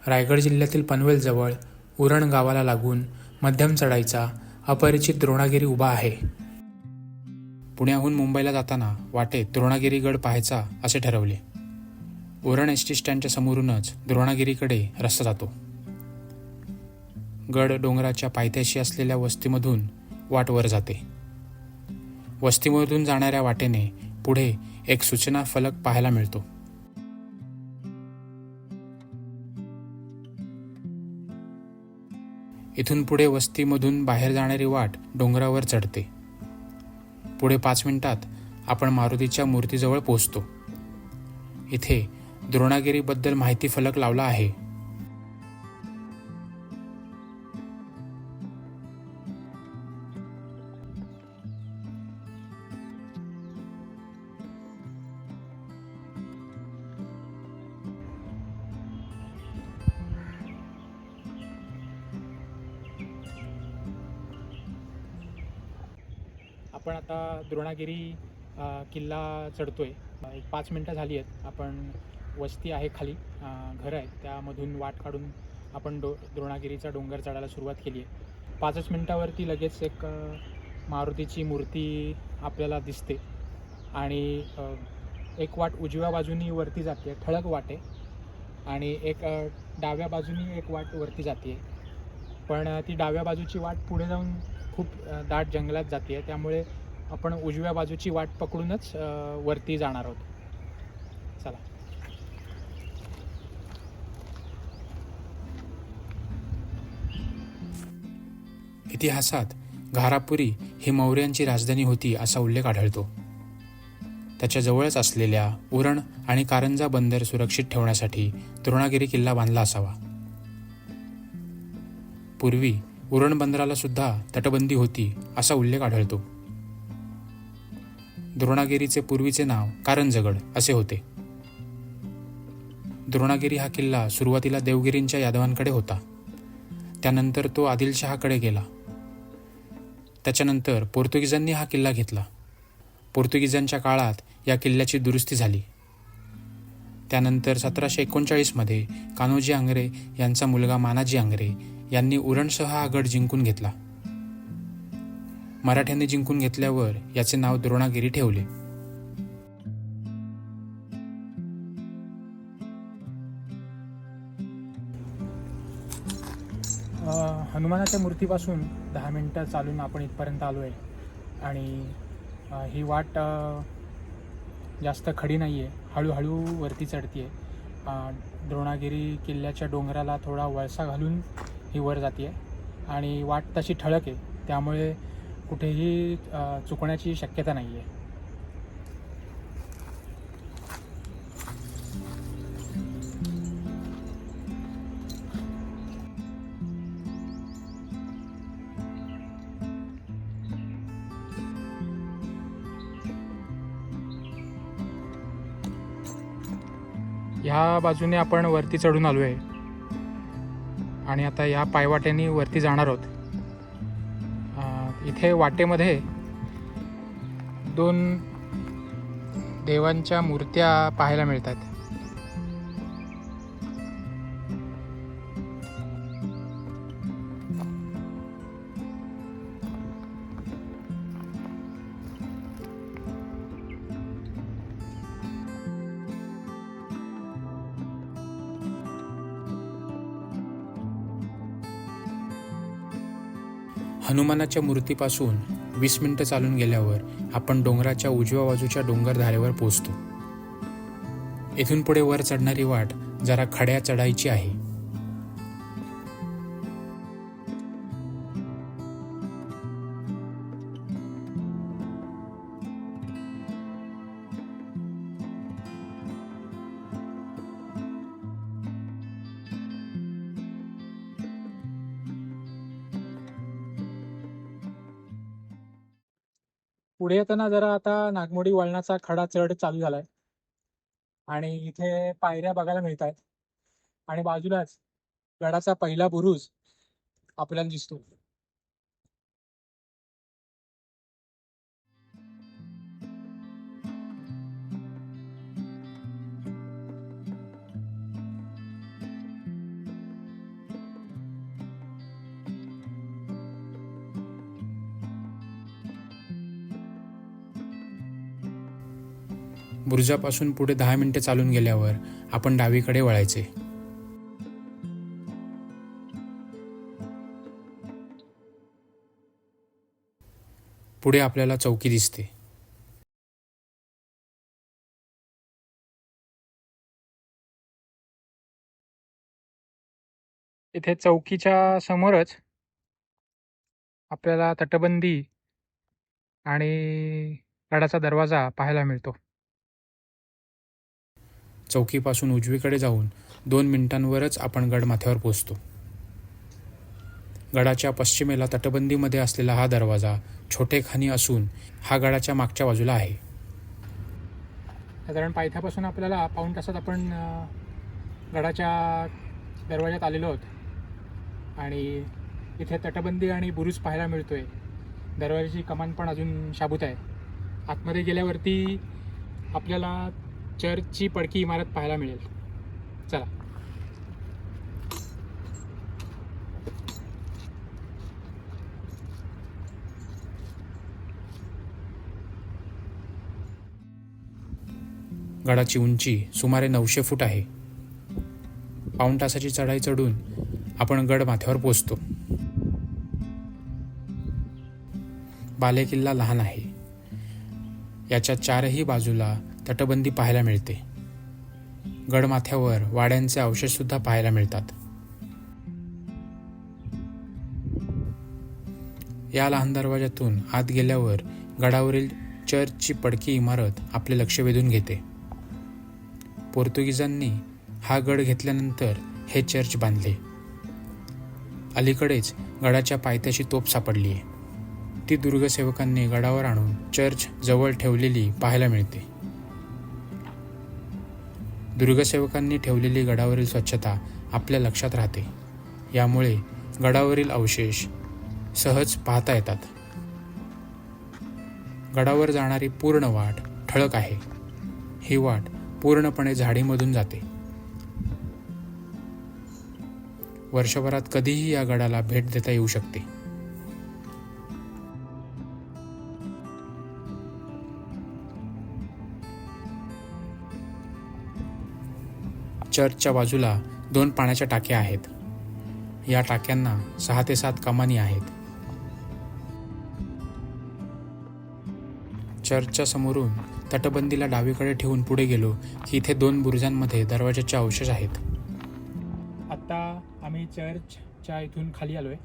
रायगड जिल्ह्यातील पनवेलजवळ उरण गावाला लागून मध्यम चढाईचा अपरिचित द्रोणागिरी उभा आहे. पुण्याहून मुंबईला जाताना वाटेत द्रोणागिरी गड पाहायचा असे ठरवले. उरण एस टी स्टँडच्या समोरूनच द्रोणागिरीकडे रस्ता जातो. गड डोंगराच्या पायथ्याशी असलेल्या वस्तीमधून वाट वर जाते. वस्तीमधून जाणाऱ्या वाटेने पुढे एक सूचना फलक पाहायला मिळतो. इथून पुढे वस्तीमधून बाहेर जाणारी वाट डोंगरावर चढते. पुढे 5 मिनिटात आपण मारुतीच्या मूर्तीजवळ पोहोचतो. इथे द्रोणागिरीबद्दल माहिती फलक लावला आहे. आपण आता द्रोणागिरी किल्ला चढतोय. एक 5 मिनटं झाली आहेत. आपण वस्ती आहे खाली, घरं आहेत, त्यामधून वाट काढून आपण द्रोणागिरीचा डोंगर चढायला सुरुवात केली आहे. 5च मिनटावरती लगेच एक मारुतीची मूर्ती आपल्याला दिसते आणि एक वाट उजव्या बाजूनी वरती जाते, ठळक वाट आहे, आणि एक डाव्या बाजूनी एक वाट वरती जाते. पण ती डाव्या बाजूची वाट पुढे जाऊन खूप दाट जंगलात जाते आहे, त्यामुळे आपण उजव्या बाजूची वाट पकडूनच वरती जाणार आहोत. चला. इतिहासात घारापुरी ही मौर्यांची राजधानी होती असा उल्लेख आढळतो. त्याच्या जवळच असलेल्या उरण आणि कारंजा बंदर सुरक्षित ठेवण्यासाठी द्रोणागिरी किल्ला बांधला असावा. पूर्वी उरण बंदराला सुद्धा तटबंदी होती असा उल्लेख आढळतो. द्रोणागिरीचे पूर्वीचे नाव कारंजगड असे होते. द्रोणागिरी हा किल्ला सुरुवातीला देवगिरींच्या यादवांकडे होता. त्यानंतर तो आदिलशहाकडे गेला. त्याच्यानंतर पोर्तुगीजांनी हा किल्ला घेतला. पोर्तुगीजांच्या काळात या किल्ल्याची दुरुस्ती झाली. त्यानंतर 1739 कान्होजी आंग्रे यांचा मुलगा मानाजी आंग्रे यांनी उरणसह हा गड जिंकून घेतला. मराठ्यांनी जिंकून घेतल्यावर याचे नाव द्रोणागिरी ठेवले. हनुमानाच्या मूर्तीपासून 10 मिनटं चालून आपण इथपर्यंत आलो आहे. आणि ही वाट जास्त खडी नाही आहे, हळूहळू वरती चढती आहे. द्रोणागिरी किल्ल्याच्या डोंगराला थोडा वळसा घालून ही वर जाते आहे आणि वाट तशी ठळक आहे, त्यामुळे कुठेही चुकण्याची शक्यता नाही आहे. ह्या बाजूने आपण वरती चढून आलो आहे आणि आता या पायवाटेने वरती जाणार आहोत. इथे वाटेमध्ये 2 देवांच्या मूर्त्या पाहायला मिळतात. हनुमानाच्या मूर्तीपासून 20 मिनिटं चालून गेल्यावर आपण डोंगराच्या उजव्या बाजूच्या डोंगरधारेवर पोहोचतो. इथून पुढे वर चढणारी वाट जरा खड्या चढाईची आहे. पुढे येताना जरा आता नागमोडी वळणाचा खडा चढ चालू झालाय आणि इथे पायऱ्या बघायला मिळत आहेत आणि बाजूलाच गडाचा पहिला बुरुज आपल्याला दिसतो. बुरुजापासून पुढे 10 मिनिटे चालून गेल्यावर आपण डावीकडे वळायचे. पुढे आपल्याला चौकी दिसते. इथे चौकीच्या समोरच आपल्याला तटबंदी आणि गडाचा दरवाजा पाहायला मिळतो. चौकीपासून उजवीकडे जाऊन 2 मिनिटांवरच आपण गडमाथ्यावर पोहोचतो. गडाच्या पश्चिमेला तटबंदीमध्ये असलेला हा दरवाजा छोटेखानी असून हा गडाच्या मागच्या बाजूला आहे. साधारण पायथ्यापासून आपल्याला पाऊण तासात आपण गडाच्या दरवाज्यात आलेलो आहोत आणि इथे तटबंदी आणि बुरुज पाहायला मिळतोय. दरवाजाची कमान पण अजून शाबूत आहे. आतमध्ये गेल्यावरती आपल्याला चर्चची पडकी इमारत पाहायला मिळेल. चला. गडाची उंची सुमारे 900 फूट आहे. पाऊण तासाची चढाई चढून आपण गड माथ्यावर पोहोचतो. बालेकिल्ला लहान आहे. याच्या चारही बाजूला तटबंदी पाहायला मिळते. गडमाथ्यावर वाड्यांचे अवशेष सुद्धा पाहायला मिळतात. या लहान दरवाज्यातून आत गेल्यावर गडावरील चर्चची पडकी इमारत आपले लक्ष वेधून घेते. पोर्तुगीजांनी हा गड घेतल्यानंतर हे चर्च बांधले. अलीकडेच गडाच्या पायथ्याशी तोफ सापडली आहे. ती दुर्गसेवकांनी गडावर आणून चर्च जवळ ठेवलेली पाहायला मिळते. दुर्गसेवकांनी ठेवलेली गडावरील स्वच्छता आपल्या लक्षात राहते. यामुळे गडावरील अवशेष सहज पाहता येतात. गडावर जाणारी पूर्ण वाट ठळक आहे. ही वाट पूर्णपणे झाडीमधून जाते. वर्षभरात कधीही या गडाला भेट देता येऊ शकते. चर्चच्या बाजूला 2 पाण्याच्या टाक्या आहेत. या टाक्यांना 6 ते 7 कमानी आहेत. चर्चच्या समोरून तटबंदीला डावीकडे ठेवून पुढे गेलो की इथे 2 बुरुजांमध्ये दरवाजाचे अवशेष आहेत. आता आम्ही चर्चच्या इथून खाली आलोय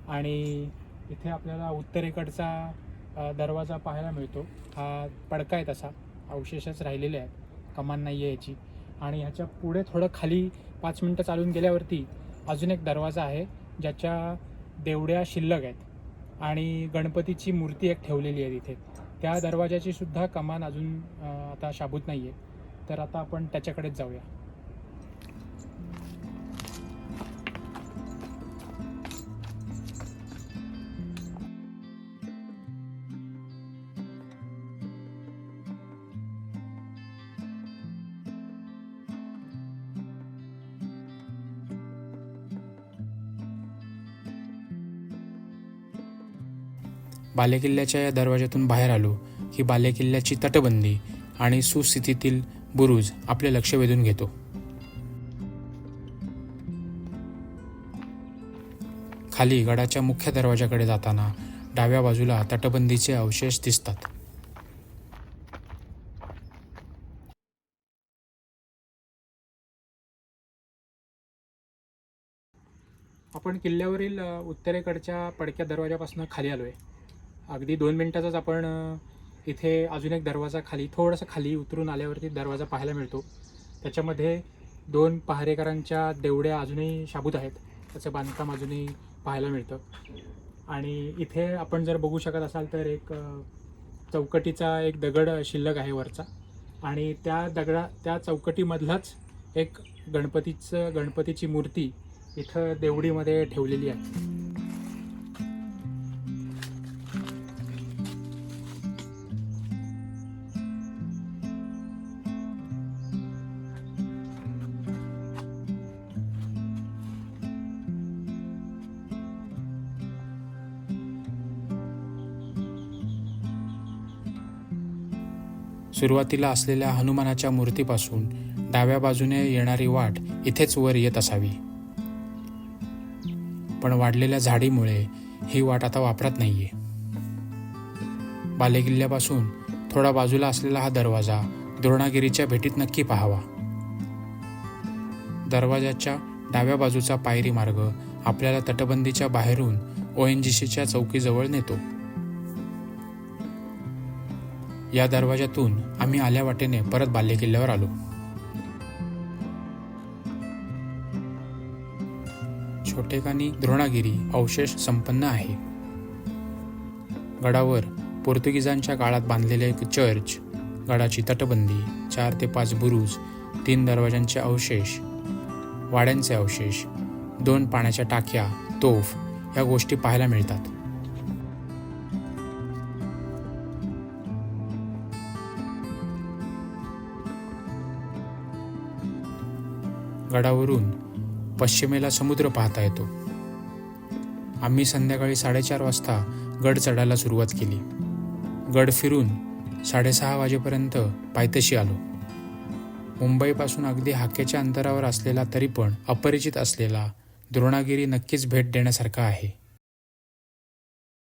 आणि इथे आपल्याला उत्तरेकडचा दरवाजा पाहायला मिळतो. हा पडका आहे, तसा अवशेषच राहिलेले आहेत, कमान नाही आहे याची. आणि ह्याच्या पुढे थोडं खाली 5 मिनटं चालून गेल्यावरती अजून एक दरवाजा आहे ज्याच्या देवड्या शिल्लक आहेत आणि गणपतीची मूर्ती एक ठेवलेली आहे तिथे. त्या दरवाजाची सुद्धा कमान अजून आता शाबूत नाही आहे. तर आता आपण त्याच्याकडेच जाऊया. बालेकिल्ल्याच्या या दरवाज्यातून बाहेर आलो की बालेकिल्ल्याची तटबंदी आणि सुस्थितीतील बुरुज आपले लक्ष वेधून घेतो. खाली गडाच्या मुख्य दरवाजाकडे जाताना डाव्या बाजूला तटबंदीचे अवशेष दिसतात. आपण किल्ल्यावरील उत्तरेकडच्या पडक्या दरवाजापासून खाली आलो आहे. अगदी 2 मिनिटाचाच आपण इथे अजून एक दरवाजा खाली, थोडंसं खाली उतरून आल्यावरती दरवाजा पाहायला मिळतो. त्याच्यामध्ये 2 पहारेकरांच्या देवड्या अजूनही शाबूत आहेत. त्याचं बांधकाम अजूनही पाहायला मिळतं. आणि इथे आपण जर बघू शकत असाल तर एक चौकटीचा एक दगड शिल्लक आहे वरचा, आणि त्या चौकटीमधलाच एक गणपतीची मूर्ती इथं देवडीमध्ये ठेवलेली आहे. सुरुवातीला असलेल्या हनुमानाच्या मूर्तीपासून डाव्या बाजूने येणारी वाट इथेच वर येत असावी, पण वाढलेल्या झाडीमुळे ही वाट आता वापरात नाहीये. बालेकिल्ल्यापासून थोडा बाजूला असलेला हा दरवाजा द्रोणागिरीच्या भेटीत नक्की पाहावा. दरवाजाच्या डाव्या बाजूचा पायरी मार्ग आपल्याला तटबंदीच्या बाहेरून ONGCच्या चौकीजवळ नेतो. या दरवाजातून आम्ही आल्या वाटेने परत बालेकिल्ल्यावर आलो. छोटेखानी द्रोणागिरी अवशेष संपन्न आहे. गडावर पोर्तुगीजांच्या काळात बांधलेले एक चर्च, गडाची तटबंदी, 4 ते 5 बुरुज, 3 दरवाजांचे अवशेष, वाड्यांचे अवशेष, 2 पाण्याच्या टाक्या, तोफ या गोष्टी पाहायला मिळतात. गडावरून पश्चिमेला समुद्र पाहता येतो. आम्ही संध्याकाळी 4:30 वाजता गड चढायला सुरुवात केली. गड फिरून 6:30 वाजेपर्यंत पायथ्याशी आलो. मुंबईपासून अगदी हाकेच्या अंतरावर असलेला तरी पण अपरिचित असलेला द्रोणागिरी नक्कीच भेट देण्यासारखा आहे.